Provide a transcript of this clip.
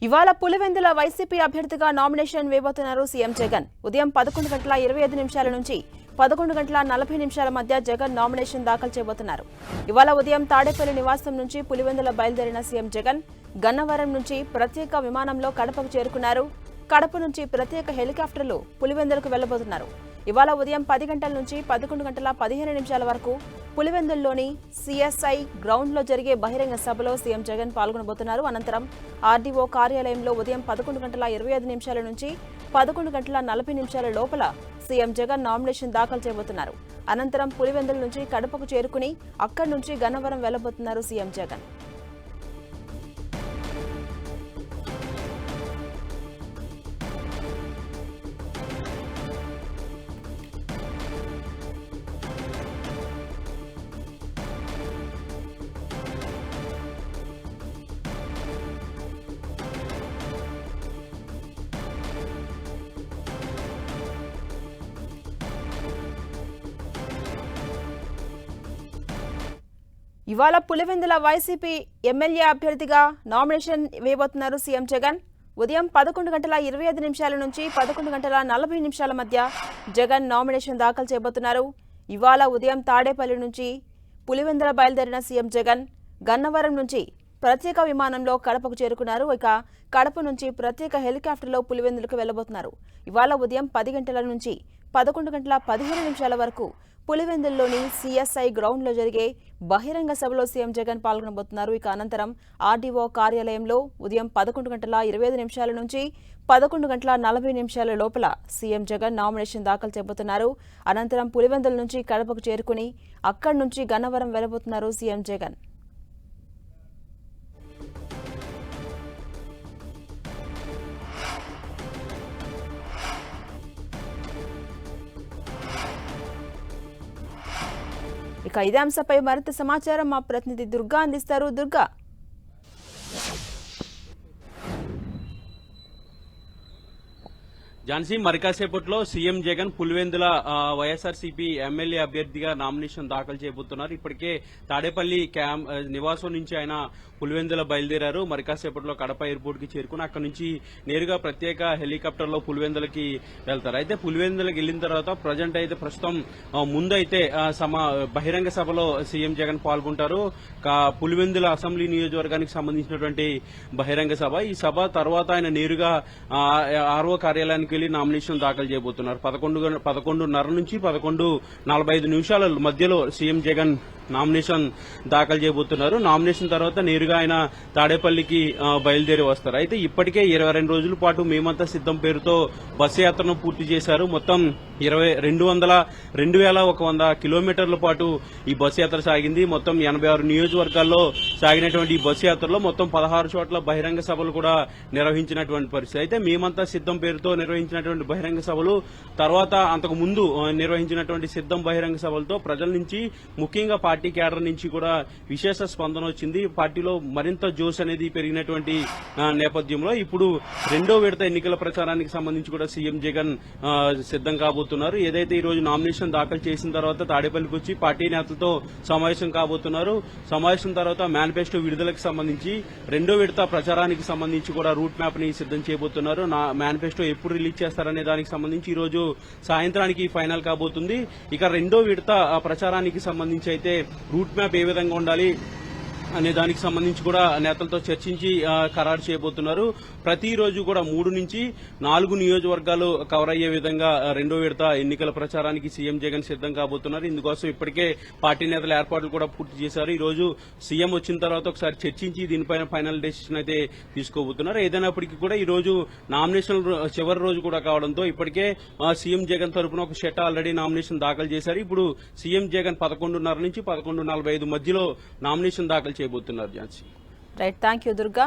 ఇవాళ పులివెందుల వైసీపీ అభ్యర్థిగా nomination వేయబోతున్నారు CM Jagan. ఉదయం 11:25 నుంచి 11:40 మధ్య జగన్ నామినేషన్ దాఖలు చేయబోతున్నారు. ఇవాళ ఉదయం తాడేపల్లి నివాసం నుంచి పులివెందుల బయలుదేరిన సీఎం జగన్ గన్నవరం నుంచి ప్రత్యేక విమానంలో కడపకు చేరుకున్నారు. కడప నుంచి ప్రత్యేక హెలికాప్టర్లు పులివెందులకు వెళ్లబోతున్నారు. ఇవాళ ఉదయం 10 గంటల నుంచి 11:15 వరకు పులివెందుల్లోని సిఎస్ఐ గ్రౌండ్లో జరిగే బహిరంగ సభలో సీఎం జగన్ పాల్గొనబోతున్నారు. అనంతరం ఆర్డీఓ కార్యాలయంలో ఉదయం 11:25 నుంచి 11:40 లోపల సీఎం జగన్ నామినేషన్ దాఖలు చేయబోతున్నారు. అనంతరం పులివెందుల నుంచి కడపకు చేరుకుని అక్కడి నుంచి గన్నవరం వెళ్లబోతున్నారు సీఎం జగన్. ఇవాళ పులివెందుల వైసీపీ ఎమ్మెల్యే అభ్యర్థిగా నామినేషన్ వేయబోతున్నారు సీఎం జగన్. ఉదయం 11:25 నుంచి 11:40 మధ్య జగన్ నామినేషన్ దాఖలు చేయబోతున్నారు. ఇవాళ ఉదయం తాడేపల్లి నుంచి పులివెందుల బయలుదేరిన సీఎం జగన్ గన్నవరం నుంచి ప్రత్యేక విమానంలో కడపకు చేరుకున్నారు. ఇక కడప నుంచి ప్రత్యేక హెలికాప్టర్లో పులివెందులకు వెళ్లబోతున్నారు. ఇవాళ ఉదయం 10 గంటల నుంచి 11:15 వరకు పులివెందుల్లోని సిఎస్ఐ గ్రౌండ్లో జరిగే బహిరంగ సభలో సీఎం జగన్ పాల్గొనబోతున్నారు. ఇక అనంతరం ఆర్డీఓ కార్యాలయంలో ఉదయం 11:25 నుంచి 11:40 లోపల సీఎం జగన్ నామినేషన్ దాఖలు చేయబోతున్నారు. అనంతరం పులివెందుల నుంచి కడపకు చేరుకుని అక్కడి నుంచి గన్నవరం వెళ్లబోతున్నారు సీఎం జగన్. ఇక ఇదే అంశంపై మరింత సమాచారం మా ప్రతినిధి దుర్గా అందిస్తారు. దుర్గా, ఝాన్సీ, మరి కాసేపట్లో సీఎం జగన్ పులివెందుల వైఎస్ఆర్సీపీ ఎమ్మెల్యే అభ్యర్థిగా నామినేషన్ దాఖలు చేయబోతున్నారు. ఇప్పటికే తాడేపల్లి నివాసం నుంచి ఆయన పులివెందుల బయలుదేరారు. మరి కాసేపట్లో కడప ఎయిర్పోర్ట్ కి చేరుకుని అక్కడి నుంచి నేరుగా ప్రత్యేక హెలికాప్టర్లో పులివెందులకి వెళ్తారు. అయితే పులివెందులకి వెళ్లిన తర్వాత ప్రస్తుతం ముందైతే బహిరంగ సభలో సీఎం జగన్ పాల్గొంటారు. పులివెందుల అసెంబ్లీ నియోజకవర్గానికి సంబంధించినటువంటి బహిరంగ సభ. ఈ సభ తర్వాత ఆయన నేరుగా ఆర్ఓ కార్యాలయానికి వెళ్లి నామినేషన్ దాఖలు చేయబోతున్నారు. 11:30 నుంచి 11:45 మధ్యలో సీఎం జగన్ నామినేషన్ దాఖలు చేయబోతున్నారు. నామినేషన్ తర్వాత నేరుగా ఆయన తాడేపల్లికి బయలుదేరి వస్తారు. అయితే ఇప్పటికే 22 రోజుల పాటు మేమంతా సిద్ధం పేరుతో బస్సు యాత్రను పూర్తి చేశారు. మొత్తం 2,100 కిలోమీటర్ల పాటు ఈ బస్సు యాత్ర సాగింది. మొత్తం 86 నియోజకవర్గాల్లో సాగినటువంటి ఈ బస్సు యాత్రలో మొత్తం 16 చోట్ల బహిరంగ సభలు కూడా నిర్వహించినటువంటి పరిస్థితి. అయితే మేమంతా సిద్ధం పేరుతో నిర్వహించినటువంటి బహిరంగ సభలు తర్వాత అంతకు ముందు నిర్వహించినటువంటి సిద్ధం బహిరంగ సభలతో ప్రజల నుంచి, ముఖ్యంగా పార్టీ కేడర్ నుంచి కూడా విశేష స్పందన వచ్చింది. పార్టీలో మరింత జోష్ అనేది పెరిగినటువంటి నేపథ్యంలో ఇప్పుడు రెండో విడత ఎన్నికల ప్రచారానికి సంబంధించి కూడా సీఎం జగన్ సిద్ధం కాబోతున్నారు. ఏదైతే ఈ రోజు నామినేషన్ దాఖలు చేసిన తర్వాత తాడేపల్లికి వచ్చి పార్టీ నేతలతో సమావేశం కాబోతున్నారు. సమావేశం తర్వాత మేనిఫెస్టో విడుదలకు సంబంధించి రెండో విడత ప్రచారానికి సంబంధించి కూడా రూట్ మ్యాప్ ని సిద్ధం చేయబోతున్నారు. మేనిఫెస్టో ఎప్పుడు రిలీజ్ చేస్తారనే దానికి సంబంధించి ఈ రోజు సాయంత్రానికి ఫైనల్ కాబోతుంది. ఇక రెండో విడత ప్రచారానికి సంబంధించి అయితే రూట్ మ్యాప్ ఏ విధంగా ఉండాలి అనే దానికి సంబంధించి కూడా నేతలతో చర్చించి ఖరారు చేయబోతున్నారు. ప్రతిరోజు కూడా 3 నుంచి 4 నియోజకవర్గాలు కవర్ అయ్యే విధంగా రెండో విడత ఎన్నికల ప్రచారానికి సీఎం జగన్ సిద్ధం కాబోతున్నారు. ఇందుకోసం ఇప్పటికే పార్టీ నేతల ఏర్పాట్లు కూడా పూర్తి చేశారు. ఈ రోజు సీఎం వచ్చిన తర్వాత ఒకసారి చర్చించి దీనిపైన ఫైనల్ డెసిషన్ అయితే తీసుకోబోతున్నారు. ఏదైనప్పటికీ కూడా ఈ రోజు నామినేషన్ చివరి రోజు కూడా కావడంతో ఇప్పటికే సీఎం జగన్ తరఫున ఒక షెట్ ఆల్రెడీ నామినేషన్ దాఖలు చేశారు. ఇప్పుడు సీఎం జగన్ 11:30 నుంచి 11:45 మధ్యలో నామినేషన్ దాఖలు చేయబోతున్నారు. Jhansi, right, thank you Durga.